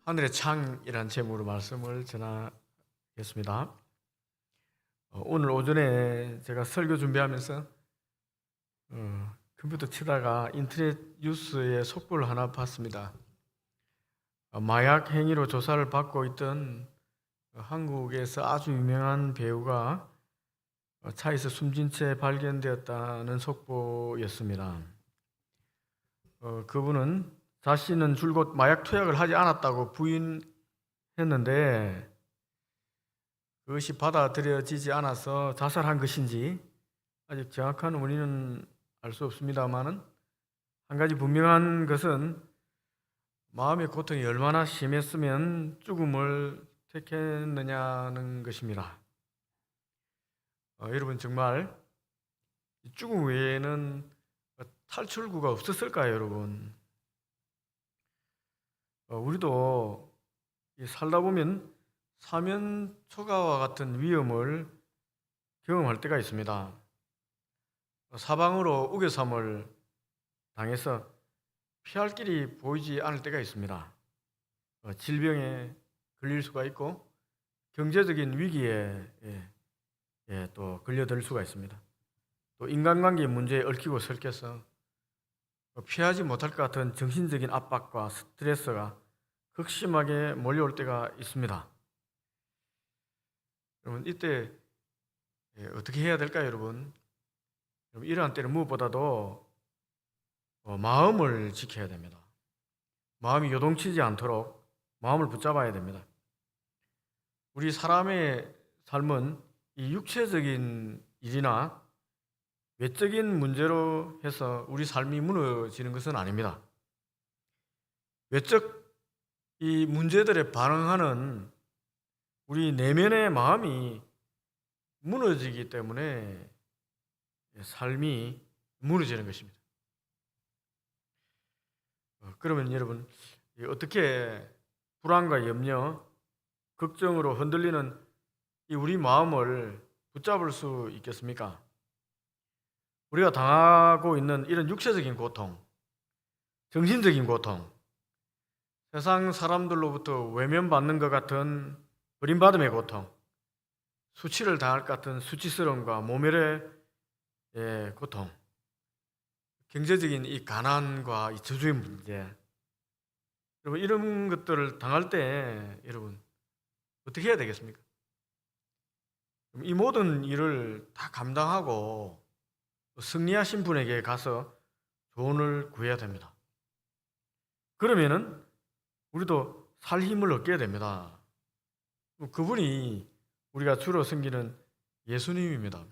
하늘의 창이란 제목으로 말씀을 전하겠습니다. 오늘 오전에 제가 설교 준비하면서 컴퓨터 치다가 인터넷 뉴스의 속보를 하나 봤습니다. 마약 행위로 조사를 받고 있던 한국에서 아주 유명한 배우가 차에서 숨진 채 발견되었다는 속보였습니다. 그분은 자신은 줄곧 마약 투약을 하지 않았다고 부인했는데 그것이 받아들여지지 않아서 자살한 것인지 아직 정확한 원인은 알 수 없습니다만은 한 가지 분명한 것은 마음의 고통이 얼마나 심했으면 죽음을 택했느냐는 것입니다. 여러분 정말 죽음 외에는 탈출구가 없었을까요, 여러분? 우리도 살다 보면 사면초가와 같은 위험을 경험할 때가 있습니다. 사방으로 우겨쌈을 당해서 피할 길이 보이지 않을 때가 있습니다. 질병에 걸릴 수가 있고 경제적인 위기에 또 걸려들 수가 있습니다. 또 인간관계 문제에 얽히고 설켜서 피하지 못할 것 같은 정신적인 압박과 스트레스가 극심하게 몰려올 때가 있습니다. 여러분 이때 어떻게 해야 될까요, 여러분? 이러한 때는 무엇보다도 마음을 지켜야 됩니다. 마음이 요동치지 않도록 마음을 붙잡아야 됩니다. 우리 사람의 삶은 이 육체적인 일이나 외적인 문제로 해서 우리 삶이 무너지는 것은 아닙니다. 외적 이 문제들에 반응하는 우리 내면의 마음이 무너지기 때문에 삶이 무너지는 것입니다. 그러면 여러분 어떻게 불안과 염려, 걱정으로 흔들리는 이 우리 마음을 붙잡을 수 있겠습니까? 우리가 당하고 있는 이런 육체적인 고통, 정신적인 고통, 세상 사람들로부터 외면받는 것 같은 버림받음의 고통, 수치를 당할 것 같은 수치스러움과 모멸의 고통, 경제적인 이 가난과 이 저주의 문제, 여러분 이런 것들을 당할 때 여러분 어떻게 해야 되겠습니까? 이 모든 일을 다 감당하고 승리하신 분에게 가서 조언을 구해야 됩니다. 그러면은 우리도 살 힘을 얻게 됩니다. 그분이 우리가 주로 섬기는 예수님입니다.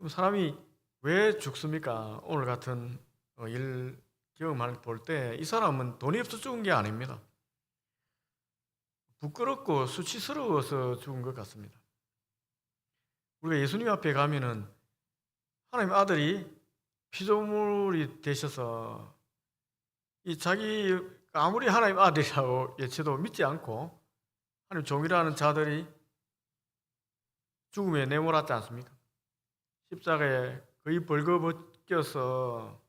사람이 왜 죽습니까? 오늘 같은 일 경험을 볼 때 이 사람은 돈이 없어 죽은 게 아닙니다. 부끄럽고 수치스러워서 죽은 것 같습니다. 우리가 예수님 앞에 가면은 하나님 아들이 피조물이 되셔서 이 자기 아무리 하나님 아들이라고 예체도 믿지 않고 하나님 종이라는 자들이 죽음에 내몰았지 않습니까? 십자가에 거의 벌거벗겨서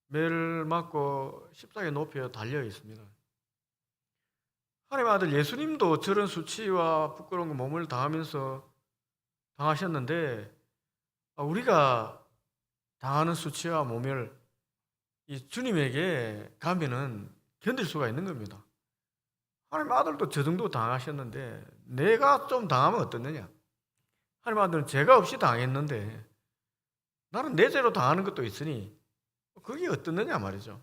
매를 맞고 십자가에 높여 달려 있습니다. 하나님 아들 예수님도 저런 수치와 부끄러운 몸을 당하면서 당하셨는데 우리가 당하는 수치와 모멸 이 주님에게 가면은 견딜 수가 있는 겁니다. 하나님 아들도 저 정도 당하셨는데 내가 좀 당하면 어떻느냐? 하나님 아들은 죄가 없이 당했는데 나는 내 죄로 당하는 것도 있으니 그게 어떻느냐 말이죠.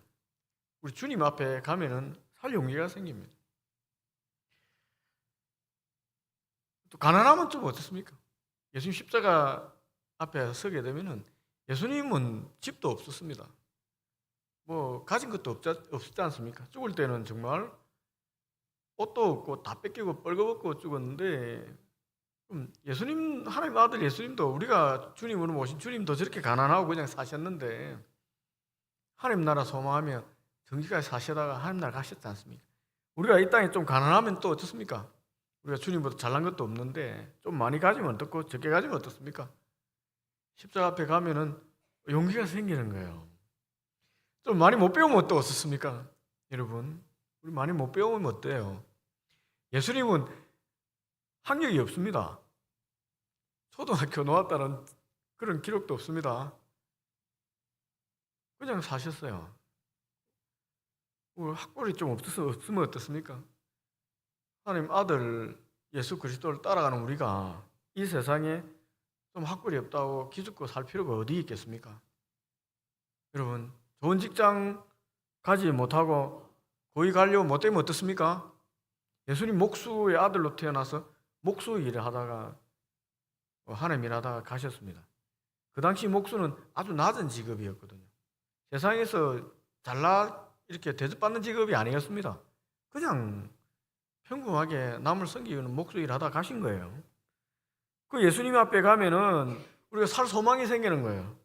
우리 주님 앞에 가면은 살 용기가 생깁니다. 또 가난하면 좀 어떻습니까? 예수님 십자가 앞에 서게 되면은 예수님은 집도 없었습니다. 뭐 가진 것도 없었지 않습니까? 죽을 때는 정말 옷도 없고 다 뺏기고 뻘거벗고 죽었는데 예수님 하나님 아들 예수님도 우리가 주님으로 모신 주님도 저렇게 가난하고 그냥 사셨는데 하나님 나라 소망하며 정직하게 사시다가 하나님 나라 가셨지 않습니까? 우리가 이 땅에 좀 가난하면 또 어떻습니까? 우리가 주님보다 잘난 것도 없는데 좀 많이 가지면 어떻고 적게 가지면 어떻습니까? 십자가 앞에 가면은 용기가 생기는 거예요. 좀 많이 못 배우면 또 어떻습니까? 여러분 우리 많이 못 배우면 어때요? 예수님은 학력이 없습니다. 초등학교 나왔다는 그런 기록도 없습니다. 그냥 사셨어요. 학벌이 좀 없으면 어떻습니까? 하나님 아들 예수 그리스도를 따라가는 우리가 이 세상에 좀 학벌이 없다고 기죽고 살 필요가 어디 있겠습니까? 여러분, 좋은 직장 가지 못하고 거기 가려고 못되면 어떻습니까? 예수님 목수의 아들로 태어나서 목수 일을 하다가 하나님 일하다가 가셨습니다. 그 당시 목수는 아주 낮은 직업이었거든요. 세상에서 잘나 이렇게 대접받는 직업이 아니었습니다. 그냥 평범하게 남을 섬기는 목수 일하다 가신 거예요. 그 예수님 앞에 가면은 우리가 살 소망이 생기는 거예요.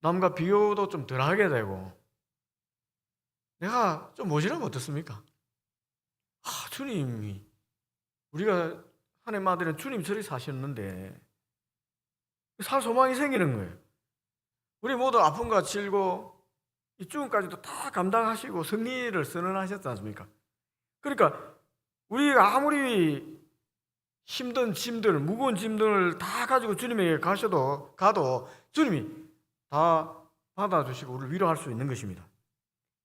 남과 비교도 좀 덜하게 되고, 내가 좀 모자라면 어떻습니까? 주님이, 우리가 하나님 아들은 주님 저리 사셨는데 살 소망이 생기는 거예요. 우리 모두 아픔과 질고 이 죽음까지도 다 감당하시고 승리를 선언하셨지 않습니까? 그러니까 우리가 아무리 힘든 짐들, 무거운 짐들을 다 가지고 주님에게 가도 주님이 다 받아주시고 우리를 위로할 수 있는 것입니다.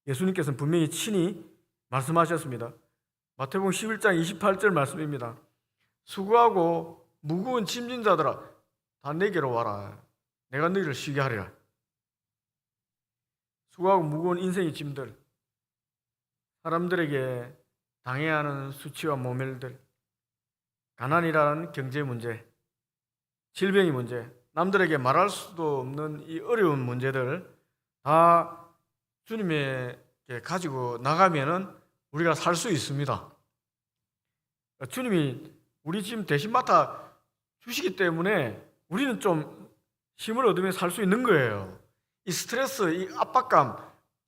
예수님께서는 분명히 친히 말씀하셨습니다. 마태복음 11장 28절 말씀입니다. 수고하고 무거운 짐진 자들아 다 내게로 와라. 내가 너희를 쉬게 하리라. 수고하고 무거운 인생의 짐들, 사람들에게 당해야 하는 수치와 모멸들, 가난이라는 경제 문제, 질병의 문제, 남들에게 말할 수도 없는 이 어려운 문제들 다 주님에게 가지고 나가면은 우리가 살 수 있습니다. 주님이 우리 짐 대신 맡아 주시기 때문에 우리는 좀 힘을 얻으며 살 수 있는 거예요. 이 스트레스, 이 압박감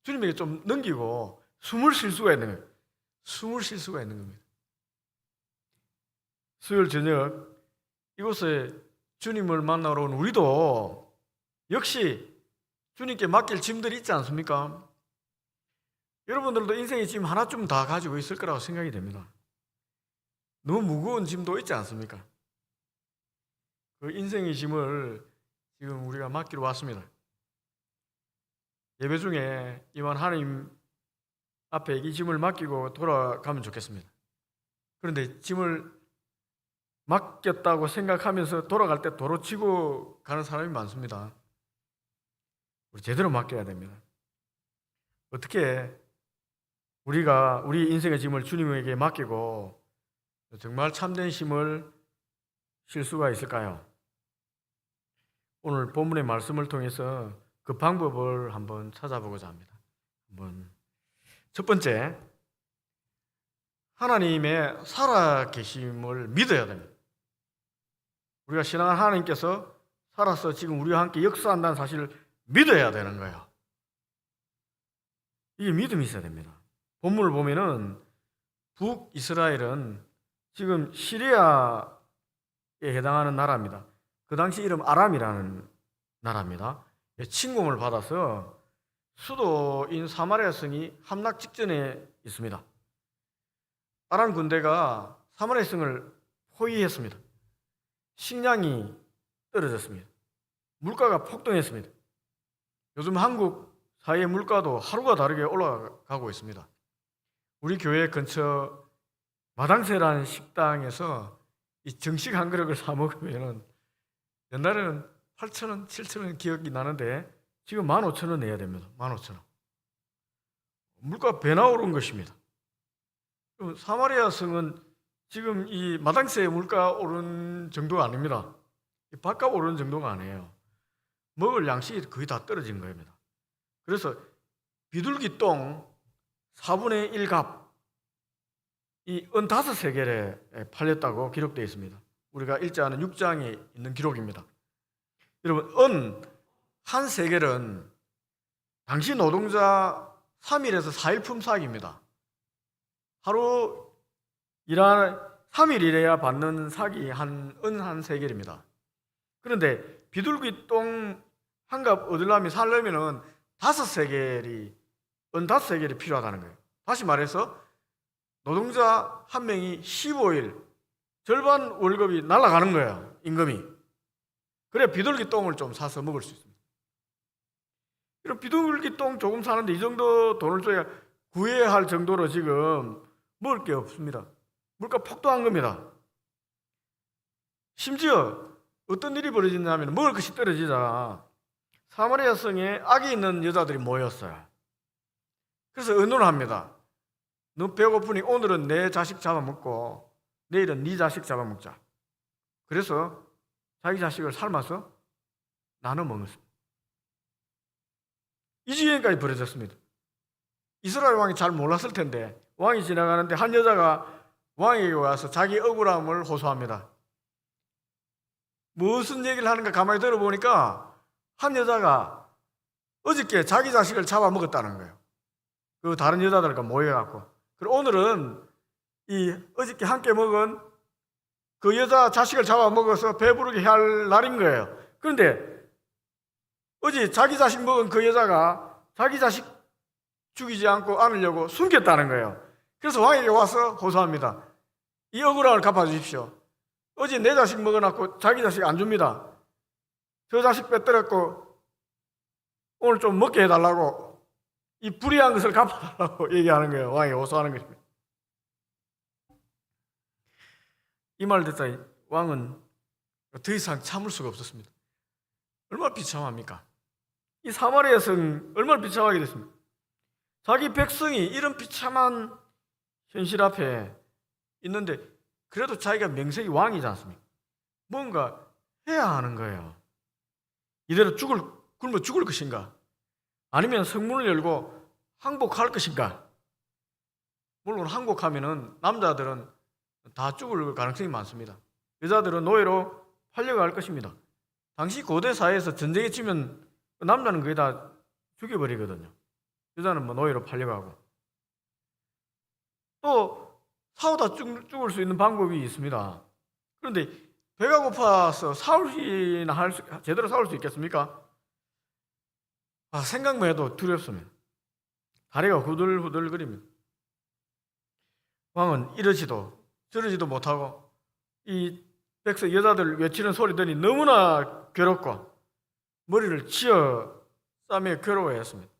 주님에게 좀 넘기고 숨을 쉴 수가 있는 거예요. 숨을 쉴 수가 있는 겁니다. 수요일 저녁 이곳에 주님을 만나러 온 우리도 역시 주님께 맡길 짐들이 있지 않습니까? 여러분들도 인생의 짐 하나쯤 다 가지고 있을 거라고 생각이 됩니다. 너무 무거운 짐도 있지 않습니까? 그 인생의 짐을 지금 우리가 맡기러 왔습니다. 예배 중에 이만 하나님 앞에 이 짐을 맡기고 돌아가면 좋겠습니다. 그런데 짐을 맡겼다고 생각하면서 돌아갈 때 도로 치고 가는 사람이 많습니다. 우리 제대로 맡겨야 됩니다. 어떻게 우리가 우리 인생의 짐을 주님에게 맡기고 정말 참된 힘을 쉴 수가 있을까요? 오늘 본문의 말씀을 통해서 그 방법을 한번 찾아보고자 합니다. 첫 번째, 하나님의 살아계심을 믿어야 됩니다. 우리가 신앙한 하나님께서 살아서 지금 우리와 함께 역사한다는 사실을 믿어야 되는 거예요. 이게 믿음이 있어야 됩니다. 본문을 보면은 북이스라엘은 지금 시리아에 해당하는 나라입니다. 그 당시 이름 아람이라는 나라입니다. 침공을 받아서 수도인 사마리아 성이 함락 직전에 있습니다. 아람 군대가 사마리아 성을 포위했습니다. 식량이 떨어졌습니다. 물가가 폭등했습니다. 요즘 한국 사회 물가도 하루가 다르게 올라가고 있습니다. 우리 교회 근처 마당새라는 식당에서 이 정식 한 그릇을 사 먹으면 옛날에는 8,000원, 7,000원 기억이 나는데 지금 15,000원 내야 됩니다. 15,000원. 물가 배나 오른 것입니다. 사마리아 성은 지금 이 마당새의 물가 오른 정도가 아닙니다. 밥값 오른 정도가 아니에요. 먹을 양식이 거의 다 떨어진 겁니다. 그래서 비둘기 똥 4분의 1갑 이 은 5세겔에 팔렸다고 기록되어 있습니다. 우리가 일자하는 6장에 있는 기록입니다. 여러분, 은 한 세겔은 당시 노동자 3일에서 4일 품삯입니다. 하루 일한 3일 일해야 받는 삭이 은 한 세겔입니다. 그런데 비둘기 똥 한 갑 얻으려면 살려면은 은 5세겔이 필요하다는 거예요. 다시 말해서 노동자 한 명이 15일 절반 월급이 날아가는 거예요. 임금이. 그래 비둘기 똥을 좀 사서 먹을 수 있습니다. 이런 비둘기 똥 조금 사는데 이 정도 돈을 줘야 구해야 할 정도로 지금 먹을 게 없습니다. 물가 폭등한 겁니다. 심지어 어떤 일이 벌어지냐면 먹을 것이 떨어지자 사마리아 성에 아기 있는 여자들이 모였어요. 그래서 의논을 합니다. 너 배고프니 오늘은 내 자식 잡아먹고 내일은 네 자식 잡아먹자. 그래서 자기 자식을 삶아서 나눠 먹었습니다. 이 지경까지 벌어졌습니다. 이스라엘 왕이 잘 몰랐을 텐데 왕이 지나가는데 한 여자가 왕에게 와서 자기 억울함을 호소합니다. 무슨 얘기를 하는가 가만히 들어보니까 한 여자가 어저께 자기 자식을 잡아먹었다는 거예요. 그 다른 여자들과 모여갖고. 그리고 오늘은 이 어저께 함께 먹은 그 여자 자식을 잡아먹어서 배부르게 할 날인 거예요. 그런데 어제 자기 자식 먹은 그 여자가 자기 자식 죽이지 않고 안으려고 숨겼다는 거예요. 그래서 왕에게 와서 호소합니다. 이 억울함을 갚아주십시오. 어제 내 자식 먹어놨고 자기 자식 안 줍니다. 저 자식 빼뜨렸고 오늘 좀 먹게 해달라고 이 불의한 것을 갚아달라고 얘기하는 거예요. 왕이 호소하는 것입니다. 이 말을 듣자 왕은 더 이상 참을 수가 없었습니다. 얼마나 비참합니까? 이 사마리아 성 얼마나 비참하게 됐습니까? 자기 백성이 이런 비참한 현실 앞에 있는데 그래도 자기가 명색이 왕이지 않습니까? 뭔가 해야 하는 거예요. 이대로 굶어 죽을 것인가? 아니면 성문을 열고 항복할 것인가? 물론 항복하면은 남자들은 다 죽을 가능성이 많습니다. 여자들은 노예로 팔려갈 것입니다. 당시 고대 사회에서 전쟁에 치면 남자는 거의 다 죽여버리거든요. 여자는 뭐 노예로 팔려가고. 또 싸우다 죽을 수 있는 방법이 있습니다. 그런데 배가 고파서 제대로 싸울 수 있겠습니까? 생각만 해도 두렵습니다. 다리가 후들후들거립니다. 왕은 이러지도 저러지도 못하고 이 백성 여자들 외치는 소리 들으니 너무나 괴롭고 머리를 치어 싸매 괴로워했습니다.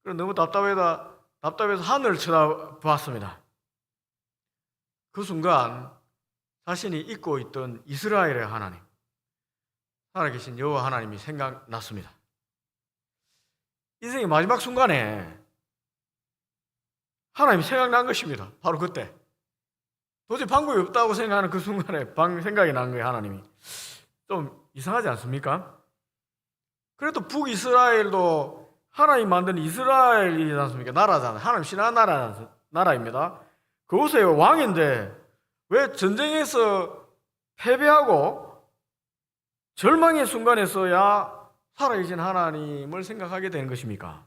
그래서 너무 답답해서 하늘을 쳐다보았습니다. 그 순간 자신이 잊고 있던 이스라엘의 하나님, 살아계신 여호와 하나님이 생각났습니다. 인생의 마지막 순간에 하나님이 생각난 것입니다. 바로 그때. 도저히 방법이 없다고 생각하는 그 순간에 생각이 난 거예요. 하나님이. 좀 이상하지 않습니까? 그래도 북이스라엘도 하나님 만든 이스라엘이지 않습니까? 나라잖아요. 하나님 신앙한 나라입니다. 그곳의 왕인데 왜 전쟁에서 패배하고 절망의 순간에서야 살아계신 하나님을 생각하게 되는 것입니까?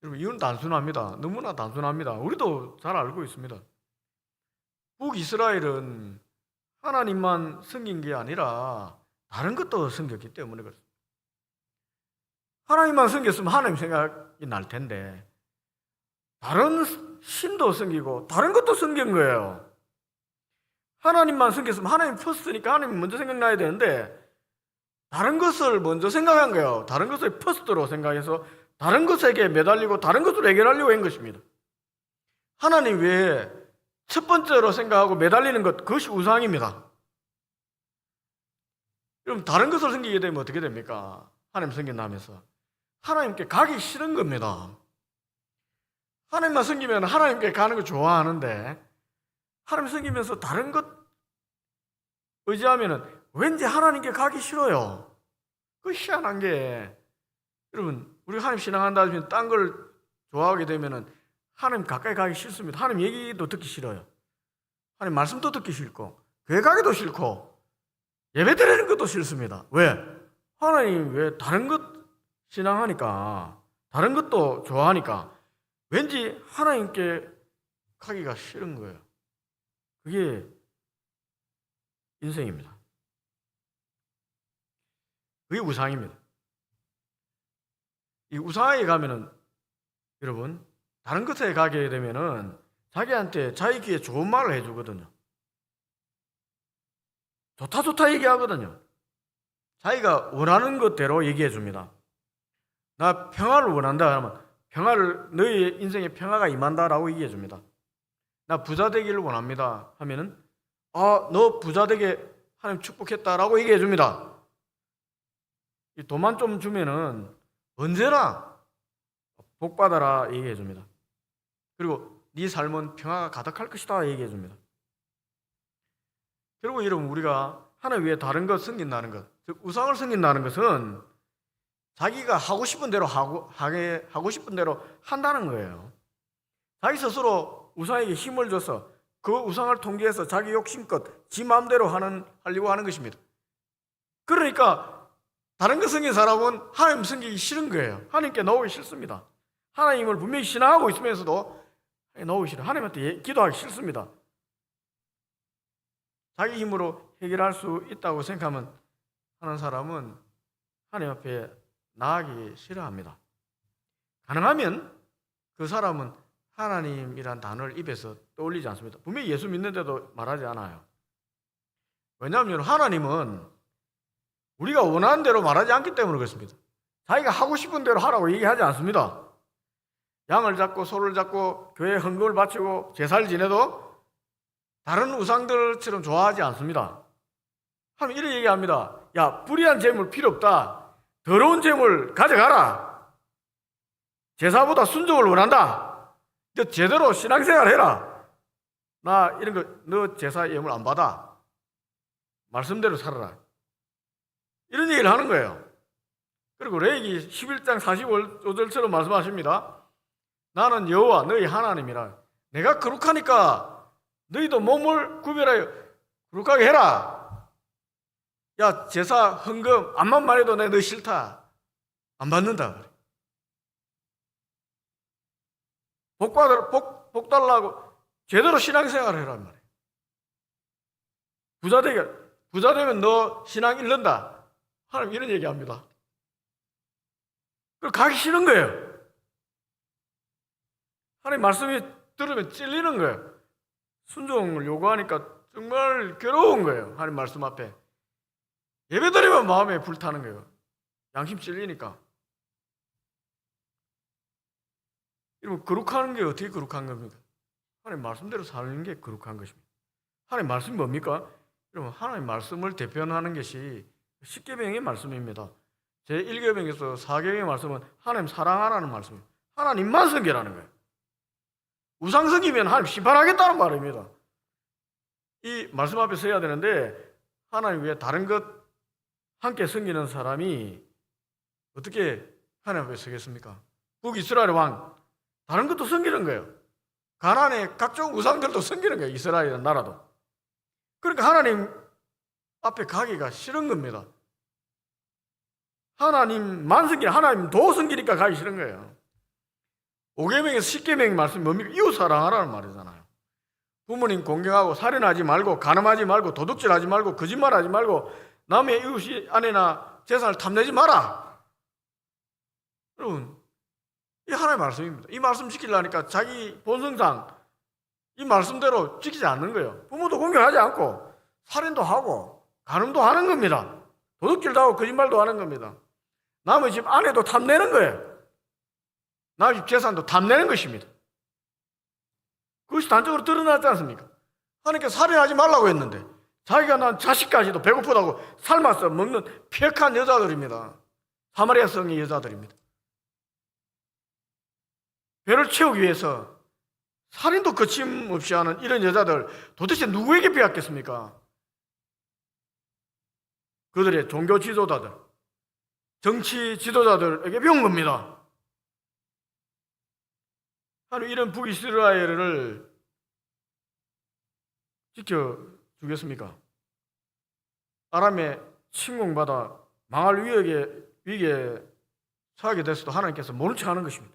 여러분, 이유는 단순합니다. 너무나 단순합니다. 우리도 잘 알고 있습니다. 북이스라엘은 하나님만 섬긴 게 아니라 다른 것도 섬겼기 때문에 그렇습니다. 하나님만 섬겼으면 하나님 생각이 날 텐데 다른 신도 섬기고 다른 것도 섬긴 거예요. 하나님만 섬겼으면 하나님 퍼스트니까 하나님 먼저 생각나야 되는데 다른 것을 먼저 생각한 거예요. 다른 것을 퍼스트로 생각해서 다른 것에게 매달리고 다른 것으로 해결하려고 한 것입니다. 하나님 외에 첫 번째로 생각하고 매달리는 것, 그것이 우상입니다. 그럼 다른 것을 섬기게 되면 어떻게 됩니까? 하나님 섬긴다면서 하나님께 가기 싫은 겁니다. 하나님만 섬기면 하나님께 가는 거 좋아하는데 하나님 섬기면서 다른 것 의지하면 왠지 하나님께 가기 싫어요. 그 희한한 게 여러분 우리 하나님 신앙한다 하면 딴 걸 좋아하게 되면 하나님 가까이 가기 싫습니다. 하나님 얘기도 듣기 싫어요. 하나님 말씀도 듣기 싫고 교회 가기도 싫고 예배 드리는 것도 싫습니다. 왜? 하나님 왜 다른 것 신앙하니까 다른 것도 좋아하니까 왠지 하나님께 가기가 싫은 거예요. 그게 인생입니다. 그게 우상입니다. 이 우상에 가면은 여러분 다른 것에 가게 되면은 자기한테 자기 귀에 좋은 말을 해주거든요. 좋다 좋다 얘기하거든요. 자기가 원하는 것대로 얘기해 줍니다. 나 평화를 원한다 하면 평화를, 너희 인생에 평화가 임한다라고 얘기해 줍니다. 나 부자 되기를 원합니다 하면은 너 부자 되게 하나님 축복했다라고 얘기해 줍니다. 이 돈만 좀 주면은 언제나 복 받아라 얘기해 줍니다. 그리고 네 삶은 평화가 가득할 것이다 얘기해 줍니다. 결국 여러분, 우리가 하나님 외에 다른 것 섬긴다는 것, 즉 우상을 섬긴다는 것은 자기가 하고 싶은 대로 하고 싶은 대로 한다는 거예요. 자기 스스로 우상에게 힘을 줘서 그 우상을 통제해서 자기 욕심껏 지 마음대로 하려고 하는 것입니다. 그러니까 다른 것 섬긴 사람은 하나님 섬기기 싫은 거예요. 하나님께 나오기 싫습니다. 하나님을 분명히 신앙하고 있으면서도 나오기 싫어요. 하나님한테 기도하기 싫습니다. 자기 힘으로 해결할 수 있다고 생각하는 사람은 하나님 앞에 나아가기 싫어합니다. 가능하면 그 사람은 하나님이란 단어를 입에서 떠올리지 않습니다. 분명히 예수 믿는데도 말하지 않아요. 왜냐하면 하나님은 우리가 원하는 대로 말하지 않기 때문에 그렇습니다. 자기가 하고 싶은 대로 하라고 얘기하지 않습니다. 양을 잡고 소를 잡고 교회에 헌금을 바치고 제사를 지내도 다른 우상들처럼 좋아하지 않습니다. 하나님 이렇게 얘기합니다. 야, 불의한 재물 필요 없다. 더러운 재물 가져가라. 제사보다 순종을 원한다. 너 제대로 신앙생활 해라. 나 이런 거 너 제사 예물 안 받아. 말씀대로 살아라. 이런 얘기를 하는 거예요. 그리고 레위기 11장 45절처럼 말씀하십니다. 나는 여호와 너희 하나님이라. 내가 거룩하니까 너희도 몸을 구별하여 거룩하게 해라. 야, 제사 헌금 암만 말해도 내 너 싫다. 안 받는다. 복 달라고 제대로 신앙생활을 해란 말이에요. 부자 되면 너 신앙 잃는다. 하나님 이런 얘기합니다. 그걸 가기 싫은 거예요. 하나님 말씀이 들으면 찔리는 거예요. 순종을 요구하니까 정말 괴로운 거예요. 하나님 말씀 앞에. 예배드리면 마음에 불타는 거예요. 양심 찔리니까. 여러분, 거룩한 게 어떻게 거룩한 겁니까? 하나님 말씀대로 사는 게 거룩한 것입니다. 하나님 말씀이 뭡니까? 여러분, 하나님 말씀을 대표하는 것이 십계명의 말씀입니다. 제1계명에서 4계명의 말씀은 하나님 사랑하라는 말씀입니다. 하나님만 섬기라는 거예요. 우상 섬기면 하나님 심판하겠다는 말입니다. 이 말씀 앞에 서야 되는데 하나님 외에 다른 것 함께 섬기는 사람이 어떻게 하나님 앞에 서겠습니까? 북이스라엘 왕 다른 것도 섬기는 거예요. 가나안의 각종 우상들도 섬기는 거예요. 이스라엘 나라도. 그러니까 하나님 앞에 가기가 싫은 겁니다. 하나님만 섬기는, 하나님 도 섬기니까 가기 싫은 거예요. 5계명에서 10계명의 말씀이 뭡니까? 이웃 사랑하라는 말이잖아요. 부모님 공경하고 살인하지 말고 간음하지 말고 도둑질하지 말고 거짓말하지 말고 남의 이웃이 아내나 재산을 탐내지 마라. 여러분, 이 하나님의 말씀입니다. 이 말씀 지키려니까 자기 본성상 이 말씀대로 지키지 않는 거예요. 부모도 공경하지 않고 살인도 하고 간음도 하는 겁니다. 도둑질도 하고 거짓말도 하는 겁니다. 남의 집 아내도 탐내는 거예요. 남의 집 재산도 탐내는 것입니다. 그것이 단적으로 드러났지 않습니까? 하나님께 살인하지 말라고 했는데 자기가 낳은 자식까지도 배고프다고 삶아서 먹는 폐역한 여자들입니다. 사마리아 성의 여자들입니다. 배를 채우기 위해서 살인도 거침없이 하는 이런 여자들 도대체 누구에게 배웠겠습니까? 그들의 종교 지도자들, 정치 지도자들에게 배운 겁니다. 하나님 이런 북이스라엘을 지켜주겠습니까? 아람에 침공받아 망할 위기에 처하게 됐어도 하나님께서 모른 척 하는 것입니다.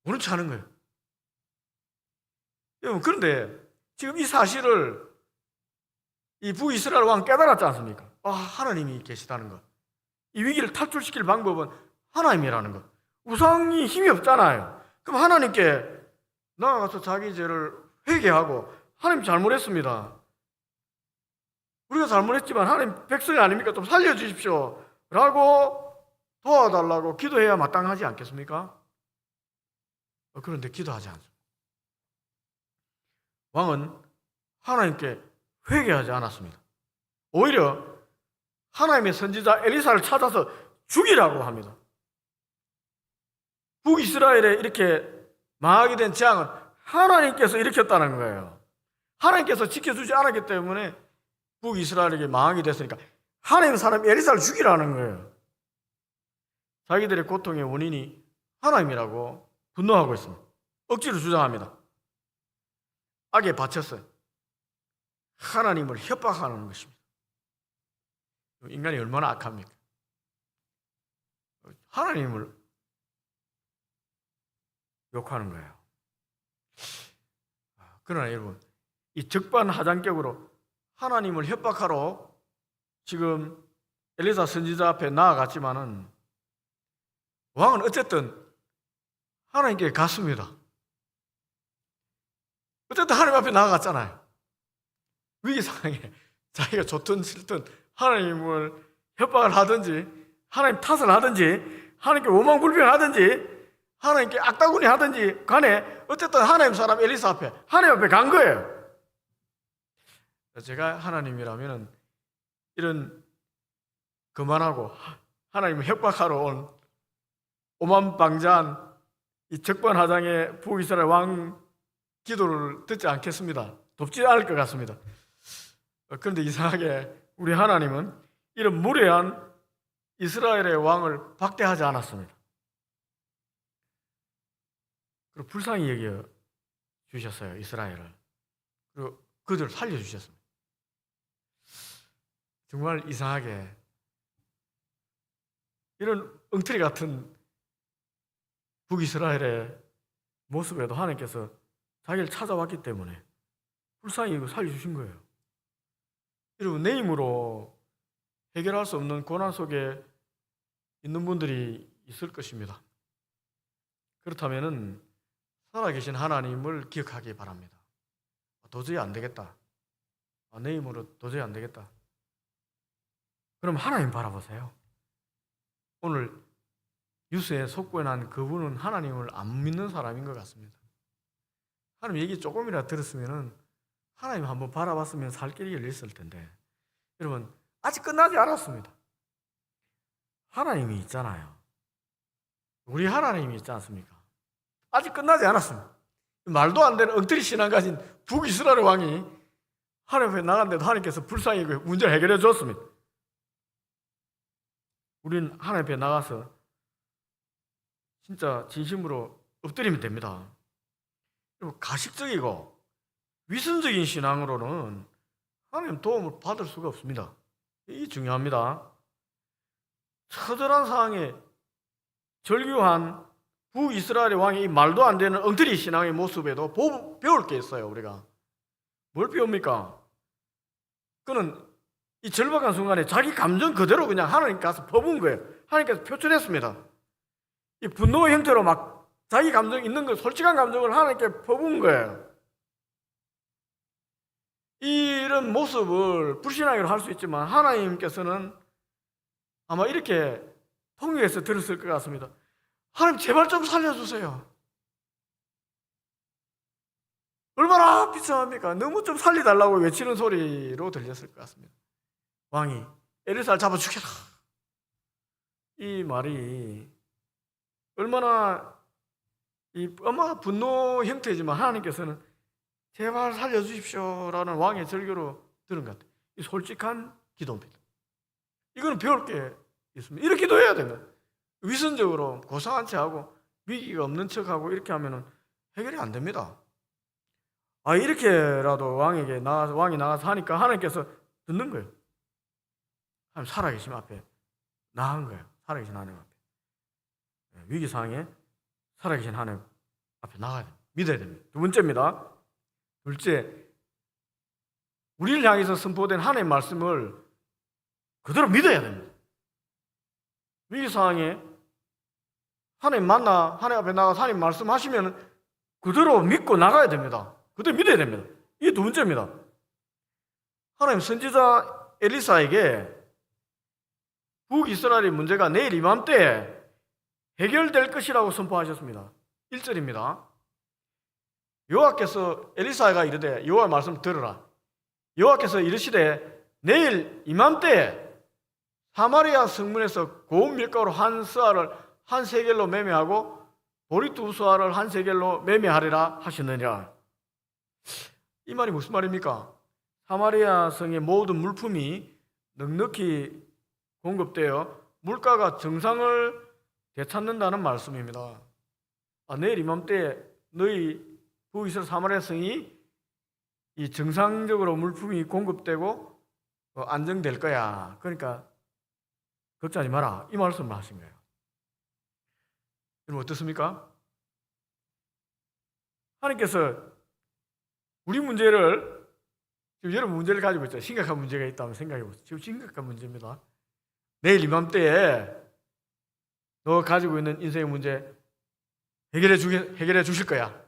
모른 척 하는 거예요. 여러분, 그런데 지금 이 사실을 이 북이스라엘 왕 깨달았지 않습니까? 하나님이 계시다는 것. 이 위기를 탈출시킬 방법은 하나님이라는 것. 우상이 힘이 없잖아요. 그럼 하나님께 나아가서 자기 죄를 회개하고 하나님 잘못했습니다. 우리가 잘못했지만 하나님 백성이 아닙니까? 좀 살려주십시오 라고 도와달라고 기도해야 마땅하지 않겠습니까? 그런데 기도하지 않습니다. 왕은 하나님께 회개하지 않았습니다. 오히려 하나님의 선지자 엘리사를 찾아서 죽이라고 합니다. 북이스라엘에 이렇게 망하게 된 재앙은 하나님께서 일으켰다는 거예요. 하나님께서 지켜주지 않았기 때문에 북이스라엘에게 망하게 됐으니까 하나님 사람 엘리사를 죽이라는 거예요. 자기들의 고통의 원인이 하나님이라고 분노하고 있습니다. 억지로 주장합니다. 악에 바쳤어요. 하나님을 협박하는 것입니다. 인간이 얼마나 악합니까? 하나님을 욕하는 거예요. 그러나 여러분, 이 적반하장격으로 하나님을 협박하러 지금 엘리사 선지자 앞에 나아갔지만은 왕은 어쨌든 하나님께 갔습니다. 어쨌든 하나님 앞에 나아갔잖아요. 위기 상황에 자기가 좋든 싫든 하나님을 협박을 하든지 하나님 탓을 하든지 하나님께 원망불평하든지 하나님께 악다구니 하든지 간에 어쨌든 하나님 사람 엘리사 앞에 하나님 앞에 간 거예요. 제가 하나님이라면 이런 그만하고 하나님을 협박하러 온 오만방자한 이 적반하장의 북이스라엘 왕 기도를 듣지 않겠습니다. 돕지 않을 것 같습니다. 그런데 이상하게 우리 하나님은 이런 무례한 이스라엘의 왕을 박대하지 않았습니다. 그리고 불쌍히 여겨 주셨어요, 이스라엘을. 그리고 그들을 살려주셨습니다. 정말 이상하게 이런 엉터리 같은 북이스라엘의 모습에도 하나님께서 자기를 찾아왔기 때문에 불쌍히 여겨 살려주신 거예요. 여러분, 내 힘으로 해결할 수 없는 고난 속에 있는 분들이 있을 것입니다. 그렇다면 살아계신 하나님을 기억하기 바랍니다. 도저히 안 되겠다. 내 힘으로 도저히 안 되겠다. 그럼 하나님 바라보세요. 오늘 뉴스에 속보에 난 그분은 하나님을 안 믿는 사람인 것 같습니다. 하나님 얘기 조금이라도 들었으면 하나님 한번 바라봤으면 살 길이 열렸을 텐데, 여러분, 아직 끝나지 않았습니다. 하나님이 있잖아요. 우리 하나님이 있지 않습니까? 아직 끝나지 않았습니다. 말도 안 되는 엉터리 신앙 가진 북이스라엘 왕이 하나님 앞에 나갔는데도 하나님께서 불쌍히 그 문제를 해결해 줬습니다. 우리는 하나님 앞에 나가서 진짜 진심으로 엎드리면 됩니다. 가식적이고 위선적인 신앙으로는 하나님 도움을 받을 수가 없습니다. 이게 중요합니다. 처절한 상황에 절규한 북이스라엘의 왕이 말도 안 되는 엉터리 신앙의 모습에도 배울 게 있어요. 우리가 뭘 배웁니까? 그는 이 절박한 순간에 자기 감정 그대로 그냥 하나님께 가서 퍼부은 거예요. 하나님께서 표출했습니다. 이 분노의 형태로 막 자기 감정 있는 거, 솔직한 감정을 하나님께 퍼부은 거예요. 이런 모습을 불신하기로 할 수 있지만 하나님께서는 아마 이렇게 통역해서 들었을 것 같습니다. 하나님 제발 좀 살려주세요. 얼마나 비참합니까? 너무 좀 살려달라고 외치는 소리로 들렸을 것 같습니다. 왕이 엘리사를 잡아 죽여라. 이 말이 얼마나 아마 분노 형태지만 하나님께서는 제발 살려주십시오라는 왕의 절규로 들은 것 같아요. 이 솔직한 기도입니다. 이거는 배울 게 있습니다. 이렇게 기도해야 됩니다. 위선적으로 고상한 척하고 위기가 없는 척하고 이렇게 하면 해결이 안 됩니다. 이렇게라도 왕이 나가서 하니까 하나님께서 듣는 거예요. 하나님 살아계심 앞에 나간 거예요. 살아계신 하나님 앞에. 위기 상황에 살아계신 하나님 앞에 나가야 됩니다. 믿어야 됩니다. 두 번째입니다. 둘째, 우리를 향해서 선포된 하나님의 말씀을 그대로 믿어야 됩니다. 위기 상황에 하나님 만나 하나님 앞에 나가서 하나님 말씀하시면 그대로 믿고 나가야 됩니다. 그대로 믿어야 됩니다. 이게 두 번째입니다. 하나님 선지자 엘리사에게 북이스라엘의 문제가 내일 이맘때에 해결될 것이라고 선포하셨습니다. 1절입니다. 여호와께서 엘리사가 이르되 여호와의 말씀 들으라. 여호와께서 이르시되 내일 이맘때에 사마리아 성문에서 고운 밀가루 한 스아를 한 세겔로 매매하고 보리 두 스아를 한 세겔로 매매하리라 하시느니라. 이 말이 무슨 말입니까? 사마리아 성의 모든 물품이 넉넉히 공급되어 물가가 정상을 되찾는다는 말씀입니다. 내일 이맘때에 너희 북이스라엘 사마리아 성이 이 정상적으로 물품이 공급되고 안정될 거야. 그러니까 걱정하지 마라. 이 말씀을 하신 거예요. 여러분 어떻습니까? 하나님께서 우리 문제를 지금 여러분 문제를 가지고 있죠. 심각한 문제가 있다면 생각해 보세요. 지금 심각한 문제입니다. 내일 이맘때에 너 가지고 있는 인생의 문제 해결해 주실 거야.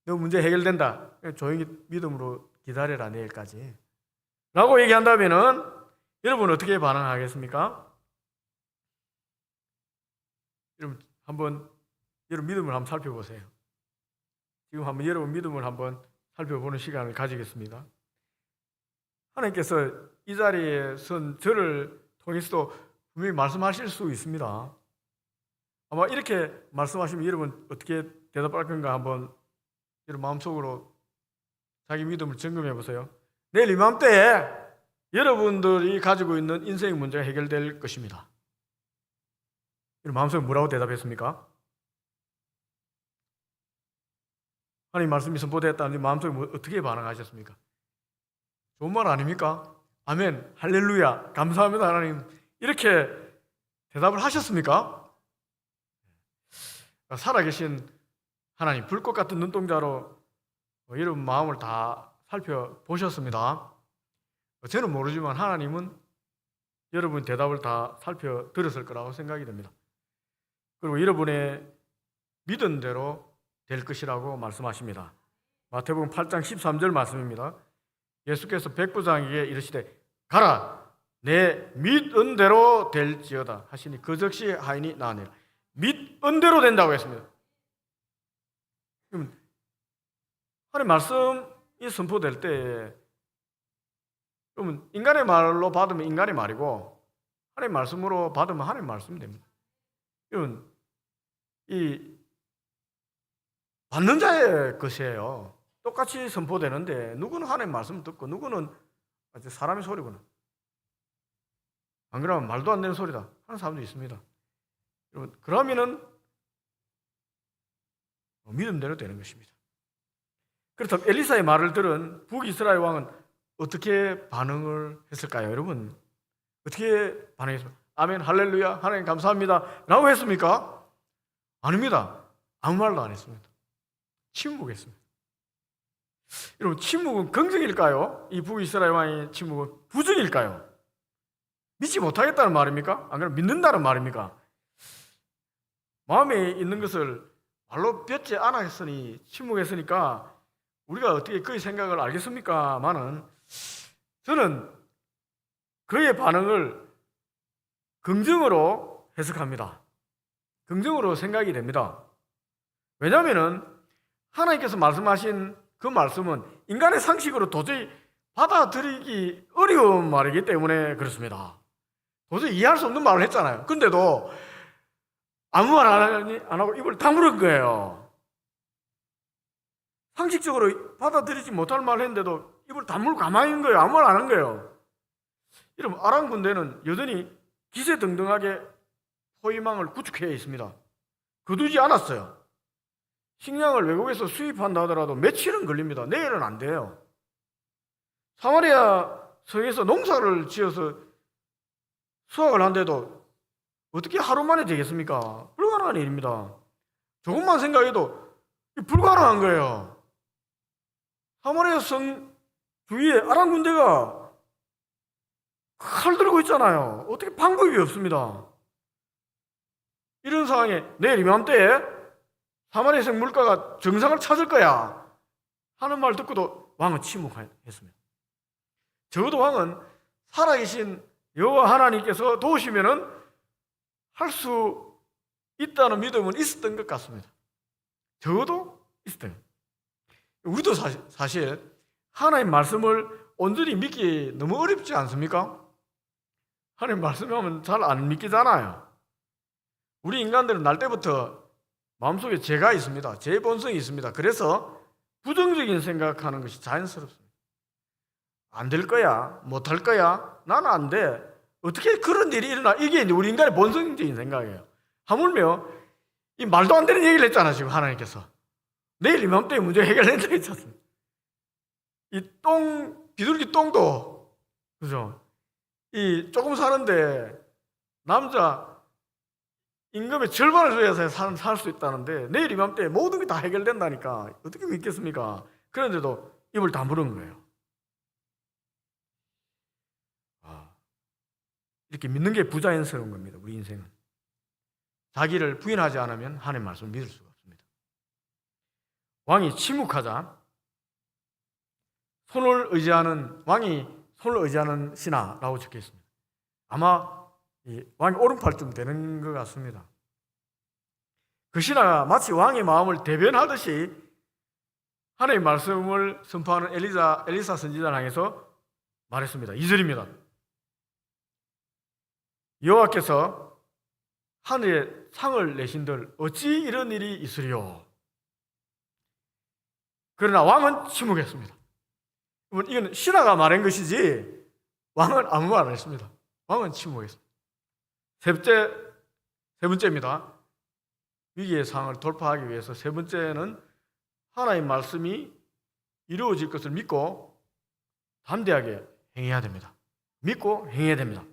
너 문제 해결된다. 조용히 믿음으로 기다려라 내일까지. 라고 얘기한다면은 여러분 어떻게 반응하겠습니까? 여러분 한번 여러분 믿음을 한번 살펴보세요. 지금 한번 여러분 믿음을 한번 살펴보는 시간을 가지겠습니다. 하나님께서 이 자리에 선 저를 통해서도 분명히 말씀하실 수 있습니다. 아마 이렇게 말씀하시면 여러분 어떻게 대답할 건가 한번 여러분 마음속으로 자기 믿음을 점검해 보세요. 내일 이맘때에 여러분들이 가지고 있는 인생의 문제가 해결될 것입니다. 여러분 마음속에 뭐라고 대답했습니까? 하나님 말씀이 선포되었다는데 마음속에 어떻게 반응하셨습니까? 좋은 말 아닙니까? 아멘, 할렐루야, 감사합니다 하나님, 이렇게 대답을 하셨습니까? 살아계신 하나님, 불꽃 같은 눈동자로 여러분 마음을 다 살펴보셨습니다. 저는 모르지만 하나님은 여러분 대답을 다 살펴드렸을 거라고 생각이 됩니다. 그리고 여러분의 믿은 대로 될 것이라고 말씀하십니다. 마태복음 8장 13절 말씀입니다. 예수께서 백부장에게 이르시되 가라 내 믿은 대로 될지어다 하시니 그 즉시 하인이 나으니라. 믿은 대로 된다고 했습니다. 그럼 하나님 말씀이 선포될 때 그러면 인간의 말로 받으면 인간의 말이고 하나님 말씀으로 받으면 하나님 말씀이 됩니다. 이건 이 받는 자의 것이에요. 똑같이 선포되는데 누구는 하나님 말씀을 듣고 누구는 사람의 소리구나. 안 그러면 말도 안 되는 소리다 하는 사람도 있습니다. 여러분 그러면은 믿음대로 되는 것입니다. 그렇다면 엘리사의 말을 들은 북이스라엘 왕은 어떻게 반응을 했을까요? 여러분 어떻게 반응했습니까? 아멘 할렐루야 하나님 감사합니다 라고 했습니까? 아닙니다. 아무 말도 안 했습니다. 침묵했습니다. 여러분 침묵은 긍정일까요? 이 북이스라엘 왕의 침묵은 부정일까요? 믿지 못하겠다는 말입니까? 안 그러면 믿는다는 말입니까? 마음에 있는 것을 말로 뱉지 않았으니 침묵했으니까 우리가 어떻게 그의 생각을 알겠습니까?만은 저는 그의 반응을 긍정으로 해석합니다. 긍정으로 생각이 됩니다. 왜냐하면 하나님께서 말씀하신 그 말씀은 인간의 상식으로 도저히 받아들이기 어려운 말이기 때문에 그렇습니다. 도저히 이해할 수 없는 말을 했잖아요. 근데도 아무 말 안 하고 입을 다물은 거예요. 상식적으로 받아들이지 못할 말을 했는데도 입을 다물고 가만히 있는 거예요. 아무 말 안 한 거예요. 여러분 아람 군대는 여전히 기세등등하게 포위망을 구축해 있습니다. 거두지 않았어요. 식량을 외국에서 수입한다 하더라도 며칠은 걸립니다. 내일은 안 돼요. 사마리아 성에서 농사를 지어서 수확을 한데도 어떻게 하루 만에 되겠습니까? 불가능한 일입니다. 조금만 생각해도 불가능한 거예요. 사마리아 성 주위에 아람 군대가 칼 들고 있잖아요. 어떻게 방법이 없습니다. 이런 상황에 내일 이맘때에 사마리아성 물가가 정상을 찾을 거야 하는 말 듣고도 왕은 침묵했습니다. 적어도 왕은 살아계신 여호와 하나님께서 도우시면은 할 수 있다는 믿음은 있었던 것 같습니다. 적어도 있었던. 우리도 사실 하나님 말씀을 온전히 믿기 너무 어렵지 않습니까? 하나님 말씀하면 잘 안 믿기잖아요. 우리 인간들은 날 때부터 마음속에 죄가 있습니다. 죄의 본성이 있습니다. 그래서 부정적인 생각하는 것이 자연스럽습니다. 안 될 거야, 못 할 거야, 나는 안 돼. 어떻게 그런 일이 일어나? 이게 우리 인간의 본성적인 생각이에요. 하물며 이 말도 안 되는 얘기를 했잖아 지금 하나님께서. 내일 이맘때에 문제 해결된다 했잖습니다. 이 비둘기 똥도 그죠? 이 조금 사는데 남자 임금의 절반을 줘야 살 수 있다는데 내일 이맘때에 모든 게 다 해결된다니까 어떻게 믿겠습니까? 그런데도 입을 다무는 거예요. 이렇게 믿는 게 부자연스러운 겁니다. 우리 인생은 자기를 부인하지 않으면 하나님의 말씀을 믿을 수가 없습니다. 왕이 침묵하자 왕이 손을 의지하는 신하라고 적혀 있습니다. 아마 왕이 오른팔쯤 되는 것 같습니다. 그 신하가 마치 왕의 마음을 대변하듯이 하나님의 말씀을 선포하는 엘리사 선지자를 향해서 말했습니다. 2절입니다. 여호와께서 하늘에 상을 내신들 어찌 이런 일이 있으리요? 그러나 왕은 침묵했습니다. 이건 신하가 말한 것이지 왕은 아무 말 안 했습니다. 왕은 침묵했습니다. 세 번째입니다. 위기의 상황을 돌파하기 위해서 세 번째는 하나님의 말씀이 이루어질 것을 믿고 담대하게 행해야 됩니다. 믿고 행해야 됩니다.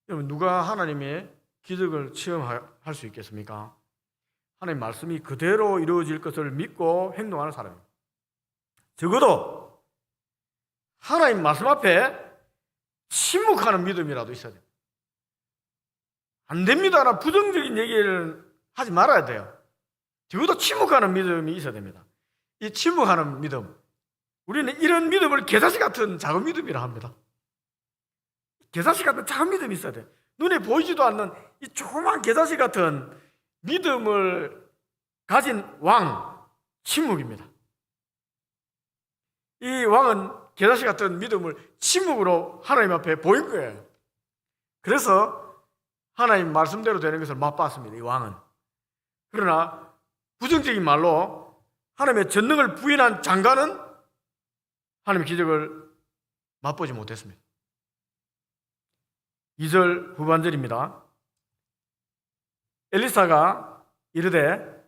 여러분, 누가 하나님의 기적을 체험할 수 있겠습니까? 하나님의 말씀이 그대로 이루어질 것을 믿고 행동하는 사람입니다. 적어도 하나님 말씀 앞에 침묵하는 믿음이라도 있어야 됩니다. 안 됩니다라는 부정적인 얘기를 하지 말아야 돼요. 적어도 침묵하는 믿음이 있어야 됩니다. 이 침묵하는 믿음, 우리는 이런 믿음을 겨자씨 같은 작은 믿음이라 합니다. 겨자씨 같은 작은 믿음이 있어야 돼. 눈에 보이지도 않는 이 조그만 겨자씨 같은 믿음을 가진 왕, 침묵입니다. 이 왕은 겨자씨 같은 믿음을 침묵으로 하나님 앞에 보인 거예요. 그래서 하나님 말씀대로 되는 것을 맛봤습니다. 이 왕은. 그러나 부정적인 말로 하나님의 전능을 부인한 장관은 하나님의 기적을 맛보지 못했습니다. 2절 후반절입니다. 엘리사가 이르되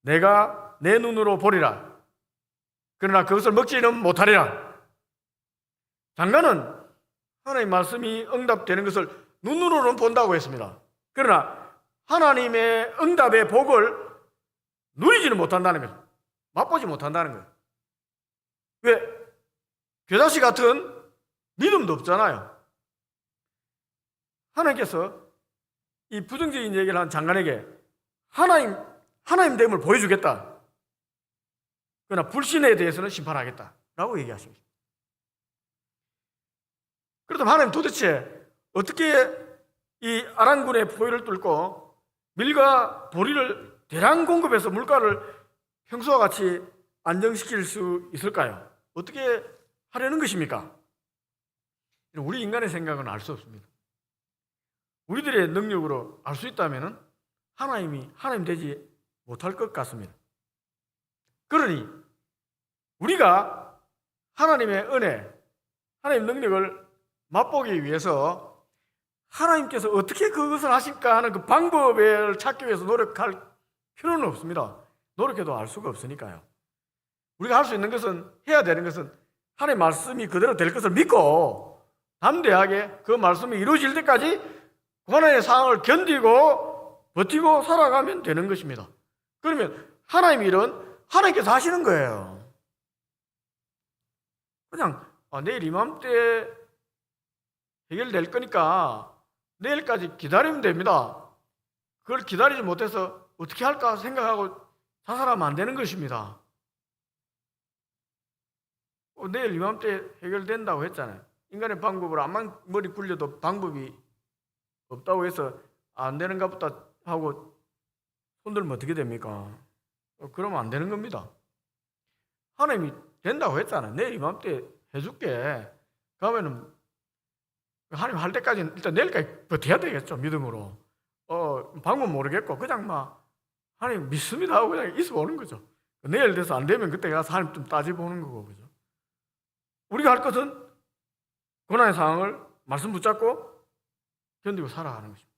내가 내 눈으로 보리라. 그러나 그것을 먹지는 못하리라. 장관은 하나님의 말씀이 응답되는 것을 눈으로는 본다고 했습니다. 그러나 하나님의 응답의 복을 누리지는 못한다는 거예요. 맛보지 못한다는 거예요. 왜? 겨자씨 같은 믿음도 없잖아요. 하나님께서 이 부정적인 얘기를 한 장관에게 하나님 됨을 보여주겠다. 그러나 불신에 대해서는 심판하겠다라고 얘기하십니다. 그렇다면 하나님 도대체 어떻게 이 아람군의 포위를 뚫고 밀과 보리를 대량 공급해서 물가를 평소와 같이 안정시킬 수 있을까요? 어떻게 하려는 것입니까? 우리 인간의 생각은 알 수 없습니다. 우리들의 능력으로 알 수 있다면 하나님 되지 못할 것 같습니다. 그러니 우리가 하나님의 은혜, 하나님의 능력을 맛보기 위해서 하나님께서 어떻게 그것을 하실까 하는 그 방법을 찾기 위해서 노력할 필요는 없습니다. 노력해도 알 수가 없으니까요. 우리가 할 수 있는 것은, 해야 되는 것은 하나님의 말씀이 그대로 될 것을 믿고 담대하게 그 말씀이 이루어질 때까지 고난의 상황을 견디고 버티고 살아가면 되는 것입니다. 그러면 하나님의 일은 하나님께서 하시는 거예요. 그냥 내일 이맘때 해결될 거니까 내일까지 기다리면 됩니다. 그걸 기다리지 못해서 어떻게 할까 생각하고 자살하면 안 되는 것입니다. 내일 이맘때 해결된다고 했잖아요. 인간의 방법으로 암만 머리 굴려도 방법이 없다고 해서 안 되는가 보다 하고 손들면 어떻게 됩니까? 그러면 안 되는 겁니다. 하나님이 된다고 했잖아요. 내일 이맘때 해줄게. 그러면은 하나님 할 때까지는 일단 내일까지 버텨야 되겠죠. 믿음으로. 방법 모르겠고 그냥 막 하나님 믿습니다 하고 그냥 있어 보는 거죠. 내일 돼서 안 되면 그때 가서 하나님 좀 따져보는 거고, 그죠? 우리가 할 것은 고난의 상황을 말씀 붙잡고 견디고 살아가는 것입니다.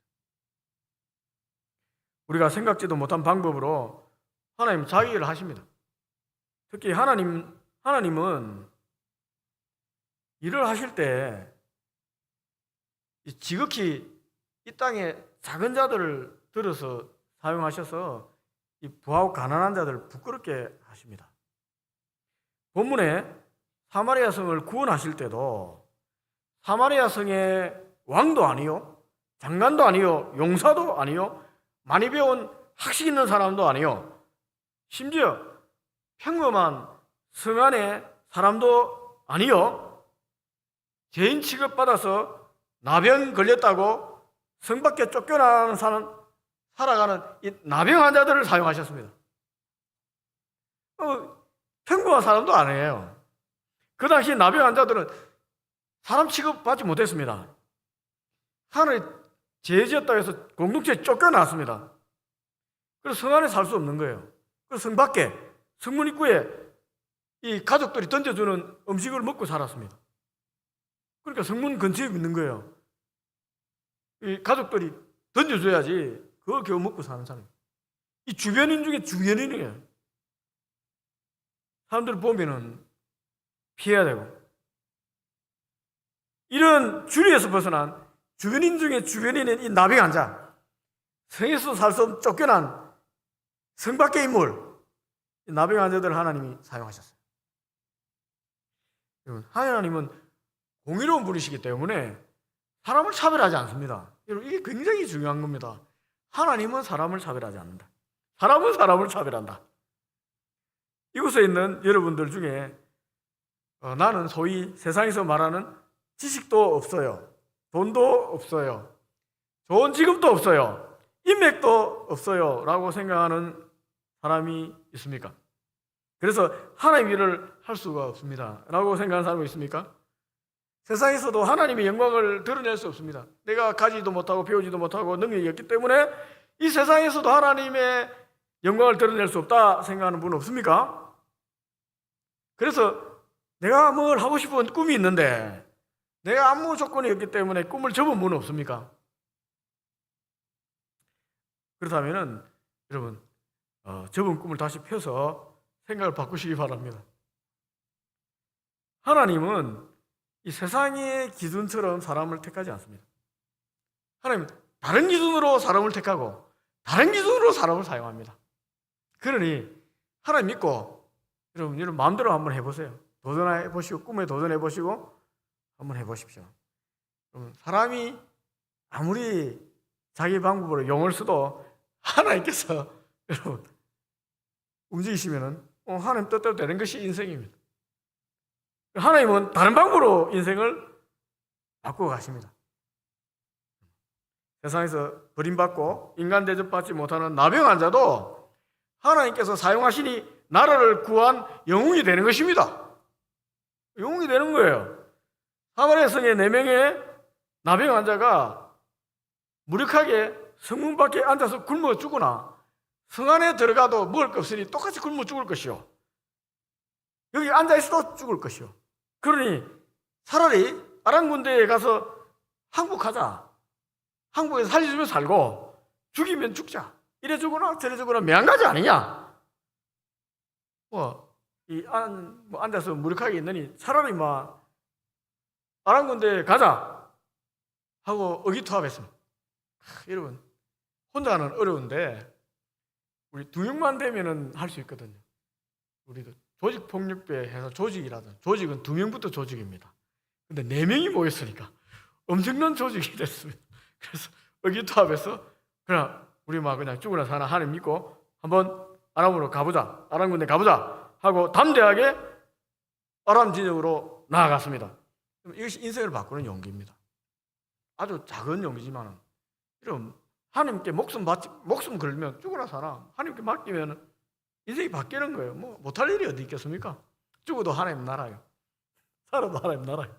우리가 생각지도 못한 방법으로 하나님 자기 일을 하십니다. 특히 하나님은 일을 하실 때 지극히 이 땅에 작은 자들을 들어서 사용하셔서 이 부하고 가난한 자들을 부끄럽게 하십니다. 본문에 사마리아 성을 구원하실 때도 사마리아 성의 왕도 아니요, 장관도 아니요, 용사도 아니요, 많이 배운 학식 있는 사람도 아니요, 심지어 평범한 성 안의 사람도 아니요, 죄인 취급받아서 나병 걸렸다고 성 밖에 쫓겨나는 사람, 살아가는 이 나병 환자들을 사용하셨습니다. 평범한 사람도 아니에요. 그 당시 나병 환자들은 사람 취급받지 못했습니다. 하늘이 죄지었다고 해서 공동체에 쫓겨났습니다. 그래서 성 안에 살 수 없는 거예요. 그래서 성 밖에, 성문 입구에 이 가족들이 던져주는 음식을 먹고 살았습니다. 그러니까 성문 근처에 있는 거예요. 이 가족들이 던져줘야지 그걸 겨우 먹고 사는 사람. 이 주변인 중에 주변인이에요. 사람들 보면은 피해야 되고. 이런 주리에서 벗어난 주변인 중에 주변인인 이 나병 환자, 성에서 살 수 없는 쫓겨난 성 밖의 인물, 이 나병 환자들을 하나님이 사용하셨어요. 하나님은 공의로운 분이시기 때문에 사람을 차별하지 않습니다. 여러분, 이게 굉장히 중요한 겁니다. 하나님은 사람을 차별하지 않는다. 사람은 사람을 차별한다. 이곳에 있는 여러분들 중에 나는 소위 세상에서 말하는 지식도 없어요, 돈도 없어요, 좋은 직업도 없어요, 인맥도 없어요 라고 생각하는 사람이 있습니까? 그래서 하나님 일을 할 수가 없습니다 라고 생각하는 사람이 있습니까? 세상에서도 하나님의 영광을 드러낼 수 없습니다. 내가 가지도 못하고 배우지도 못하고 능력이 없기 때문에 이 세상에서도 하나님의 영광을 드러낼 수 없다 생각하는 분 없습니까? 그래서 내가 뭘 하고 싶은 꿈이 있는데 내가 아무 조건이 없기 때문에 꿈을 접은 분 없습니까? 그렇다면 여러분, 접은 꿈을 다시 펴서 생각을 바꾸시기 바랍니다. 하나님은 이 세상의 기준처럼 사람을 택하지 않습니다. 하나님은 다른 기준으로 사람을 택하고 다른 기준으로 사람을 사용합니다. 그러니 하나님 믿고 여러분 마음대로 한번 해보세요. 도전해 보시고 꿈에 도전해 보시고 한번 해보십시오. 사람이 아무리 자기 방법으로 용을 써도 하나님께서 여러분 움직이시면은 하나님 뜻대로 되는 것이 인생입니다. 하나님은 다른 방법으로 인생을 바꾸어 가십니다. 세상에서 버림받고 인간 대접받지 못하는 나병 환자도 하나님께서 사용하시니 나라를 구한 영웅이 되는 것입니다. 영웅이 되는 거예요. 사마리아 성의 4명의 나병 환자가 무력하게 성문 밖에 앉아서 굶어 죽거나 성 안에 들어가도 먹을 거 없으니 똑같이 굶어 죽을 것이요, 여기 앉아있어도 죽을 것이요. 그러니 차라리 아람 군대에 가서 항복하자, 항복해서 살려주면 살고 죽이면 죽자, 이래 주거나 저래 주거나 매한가지 아니냐. 앉아서 무력하게 있느니 차라리 아람 군대에 가자 하고 의기투합했습니다. 여러분, 혼자는 어려운데 우리 2명만 되면은 할 수 있거든요. 우리도 조직폭력배 해서 조직이라든, 조직은 2명부터 조직입니다. 근데 4명이 모였으니까 엄청난 조직이 됐습니다. 그래서 의기투합해서 그냥 우리 막 그냥 죽으나 사나 하나님 믿고 한번 아람으로 가보자, 아람 군대 가보자 하고 담대하게 아람 진영으로 나아갔습니다. 이것이 인생을 바꾸는 용기입니다. 아주 작은 용기지만 이런 하나님께 목숨 걸면 죽으나 사나 하나님께 맡기면 인생이 바뀌는 거예요. 뭐 못할 일이 어디 있겠습니까? 죽어도 하나님 나라요. 살아도 하나님 나라요.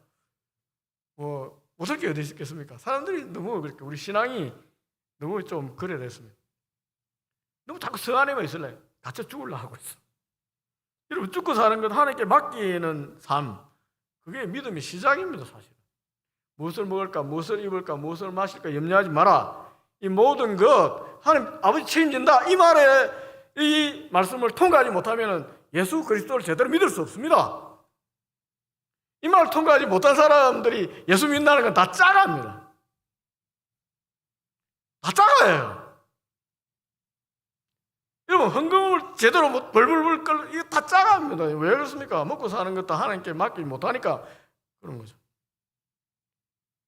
뭐 못할 게 어디 있겠습니까? 사람들이 너무 그렇게 우리 신앙이 너무 좀 그래 됐습니다. 너무 자꾸 서 안에만 있을래. 갇혀 죽으려고 하고 있어. 여러분 죽고 사는 것 하나님께 맡기는 삶, 그게 믿음의 시작입니다. 사실 무엇을 먹을까, 무엇을 입을까, 무엇을 마실까 염려하지 마라. 이 모든 것 하나님 아버지 책임진다. 이 말에 이 말씀을 통과하지 못하면 예수 그리스도를 제대로 믿을 수 없습니다. 이 말을 통과하지 못한 사람들이 예수 믿는다는 건 다 짜갑니다. 다 짜가예요. 여러분 헌금을 제대로 벌벌벌 끌 이거 다 짜갑니다. 왜 그렇습니까? 먹고 사는 것도 하나님께 맡기지 못하니까 그런 거죠.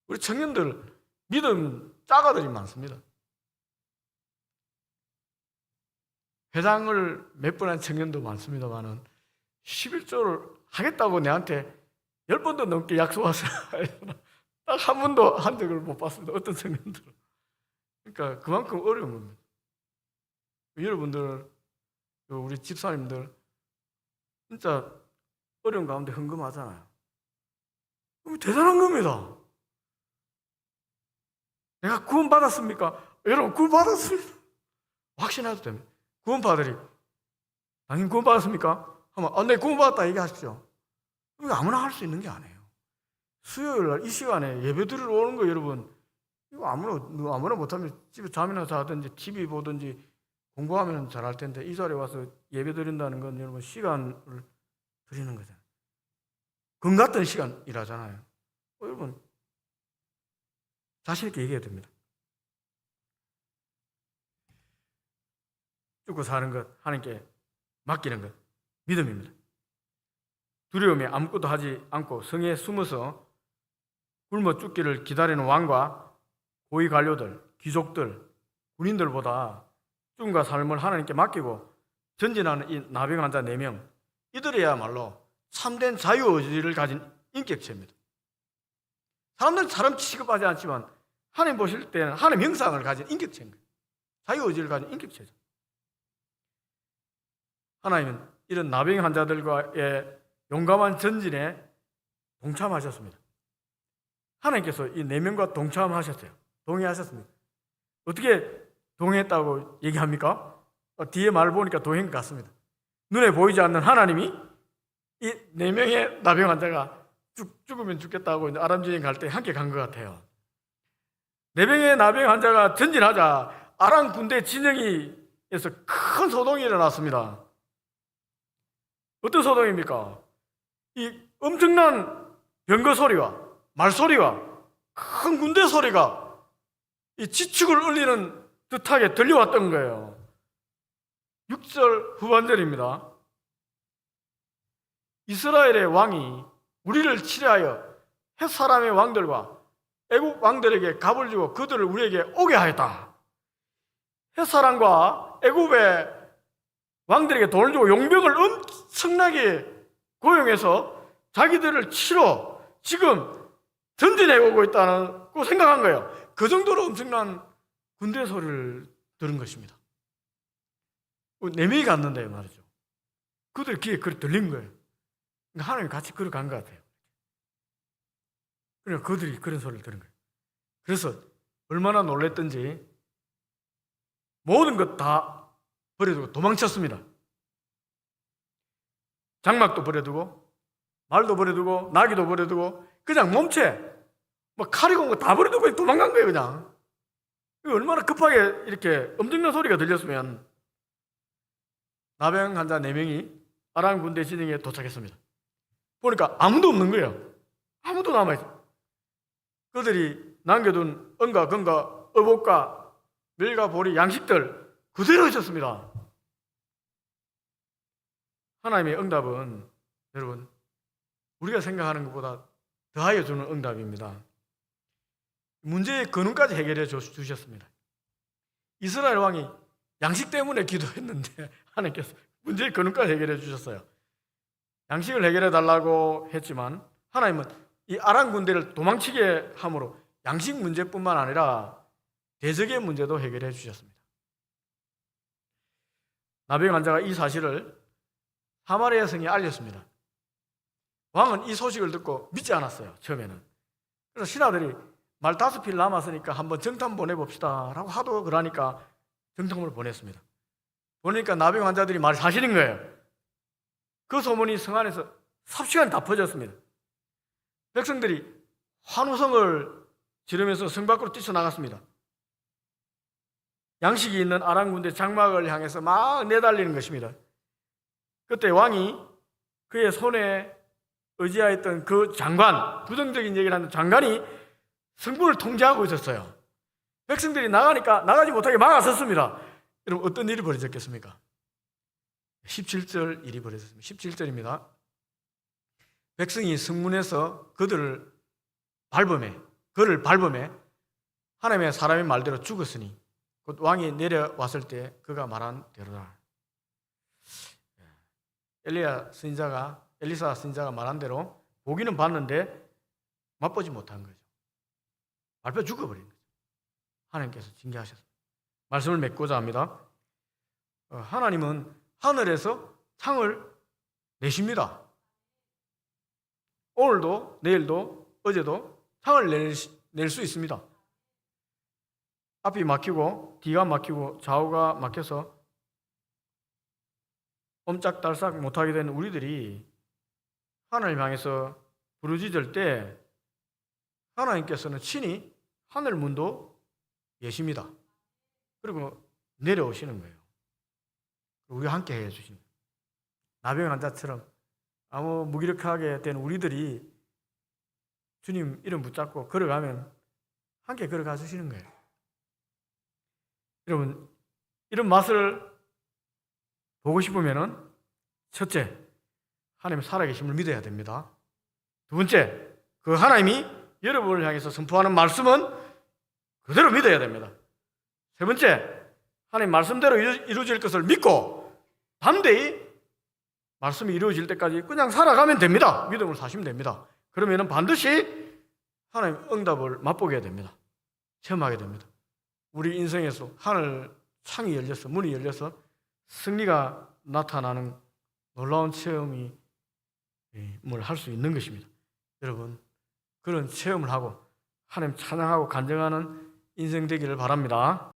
우리 청년들 믿음 짜가들이 많습니다. 회장을 몇 번 한 청년도 많습니다만은 11조를 하겠다고 내한테 10번도 넘게 약속하서 딱 한 번도 한 적을 못 봤습니다. 어떤 청년들은. 그러니까 그만큼 어려운 겁니다. 여러분들, 우리 집사님들 진짜 어려운 가운데 헌금하잖아요. 대단한 겁니다. 내가 구원받았습니까? 여러분 구원받았습니다. 확신해도 됩니다. 구원받으리. 당연히 구원받았습니까? 하면 네 구원받았다 얘기하십시오. 이거 아무나 할 수 있는 게 아니에요. 수요일 날 이 시간에 예배 드리러 오는 거 여러분 이거 아무나 못하면 집에 잠이나 자든지 TV 보든지 공부하면 잘할 텐데 이 자리에 와서 예배 드린다는 건 여러분 시간을 드리는 거잖아요. 금 같은 시간 일하잖아요. 여러분 자신 있게 얘기해야 됩니다. 죽고 사는 것, 하나님께 맡기는 것, 믿음입니다. 두려움에 아무것도 하지 않고 성에 숨어서 굶어 죽기를 기다리는 왕과 고위 관료들, 귀족들, 군인들보다 죽음과 삶을 하나님께 맡기고 전진하는 이 나병 환자 4명, 이들이야말로 참된 자유의지를 가진 인격체입니다. 사람들은 사람 취급하지 않지만 하나님 보실 때는 하나님 형상을 가진 인격체인 거예요. 자유의지를 가진 인격체죠. 하나님은 이런 나병 환자들과의 용감한 전진에 동참하셨습니다. 하나님께서 이 4명과 동참하셨어요. 동의하셨습니다. 어떻게 동의했다고 얘기합니까? 뒤에 말 보니까 동의한 것 같습니다. 눈에 보이지 않는 하나님이 이 4명의 나병 환자가 죽으면 죽겠다고 아람진영 갈 때 함께 간 것 같아요. 4명의 나병 환자가 전진하자 아람 군대 진영에서 큰 소동이 일어났습니다. 어떤 소동입니까? 이 엄청난 병거 소리와 말소리와 큰 군대 소리가 이 지축을 울리는 듯하게 들려왔던 거예요. 6절 후반절입니다. 이스라엘의 왕이 우리를 치려하여 헷 사람의 왕들과 애국 왕들에게 갑을 주고 그들을 우리에게 오게 하였다. 헷 사람과 애국의 왕들에게 돈을 주고 용병을 엄청나게 고용해서 자기들을 치러 지금 전진해 오고 있다고 생각한 거예요. 그 정도로 엄청난 군대 소리를 들은 것입니다. 4명이 갔는데 말이죠. 그들 귀에 그걸 들린 거예요. 그러니까 하나님이 같이 걸어간 것 같아요. 그러니까 그들이 그런 소리를 들은 거예요. 그래서 얼마나 놀랬던지 모든 것 다 버려두고 도망쳤습니다. 장막도 버려두고 말도 버려두고 나귀도 버려두고 그냥 몸체 뭐 칼이고 뭐 다 버려두고 도망간 거예요. 그냥 얼마나 급하게 이렇게 엄청난 소리가 들렸으면. 나병 환자 4명이 아람 군대 진영에 도착했습니다. 보니까 아무도 없는 거예요. 아무도 남아있어요. 그들이 남겨둔 은과 금과 의복과 밀과 보리 양식들 그대로 있었습니다. 하나님의 응답은 여러분 우리가 생각하는 것보다 더하여 주는 응답입니다. 문제의 근원까지 해결해 주셨습니다. 이스라엘 왕이 양식 때문에 기도했는데 하나님께서 문제의 근원까지 해결해 주셨어요. 양식을 해결해 달라고 했지만 하나님은 이 아람 군대를 도망치게 함으로 양식 문제뿐만 아니라 대적의 문제도 해결해 주셨습니다. 나병 환자가 이 사실을 사마리아 성에 알렸습니다. 왕은 이 소식을 듣고 믿지 않았어요. 처음에는. 그래서 신하들이 말 5필 남았으니까 한번 정탐 보내봅시다 라고 하도 그러니까 정탐을 보냈습니다. 보니까 나병 환자들이 말이 사실인 거예요. 그 소문이 성 안에서 삽시간에 다 퍼졌습니다. 백성들이 환호성을 지르면서 성 밖으로 뛰쳐나갔습니다. 양식이 있는 아람 군대 장막을 향해서 막 내달리는 것입니다. 그때 왕이 그의 손에 의지하였던 그 장관, 부정적인 얘기를 하는 장관이 성문을 통제하고 있었어요. 백성들이 나가니까 나가지 못하게 막아섰습니다. 여러분 어떤 일이 벌어졌겠습니까? 17절 일이 벌어졌습니다. 17절입니다. 백성이 성문에서 그를 밟음에 하나님의 사람의 말대로 죽었으니 곧 왕이 내려왔을 때 그가 말한 대로다. 엘리사 선지자가 말한 대로 보기는 봤는데 맛보지 못한 거죠. 밟혀 죽어버린 거죠. 하나님께서 징계하셨습니다. 말씀을 맺고자 합니다. 하나님은 하늘에서 창을 내십니다. 오늘도 내일도 어제도 창을 낼 수 있습니다. 앞이 막히고 뒤가 막히고 좌우가 막혀서 옴짝달싹 못하게 된 우리들이 하나님 향해서 부르짖을 때 하나님께서는 친히 하늘 문도 예십니다. 그리고 내려오시는 거예요. 우리와 함께 해주시는 거예요. 나병 환자처럼 아무 무기력하게 된 우리들이 주님 이름 붙잡고 걸어가면 함께 걸어가 주시는 거예요. 여러분 이런 맛을 보고 싶으면은 첫째, 하나님 살아계심을 믿어야 됩니다. 두 번째, 그 하나님이 여러분을 향해서 선포하는 말씀은 그대로 믿어야 됩니다. 세 번째, 하나님 말씀대로 이루어질 것을 믿고 담대히 말씀이 이루어질 때까지 그냥 살아가면 됩니다. 믿음을 사시면 됩니다. 그러면 반드시 하나님 응답을 맛보게 됩니다. 체험하게 됩니다. 우리 인생에서 하늘 창이 열려서 문이 열려서 승리가 나타나는 놀라운 체험이 할 수 있는 것입니다. 여러분 그런 체험을 하고 하나님 찬양하고 간증하는 인생 되기를 바랍니다.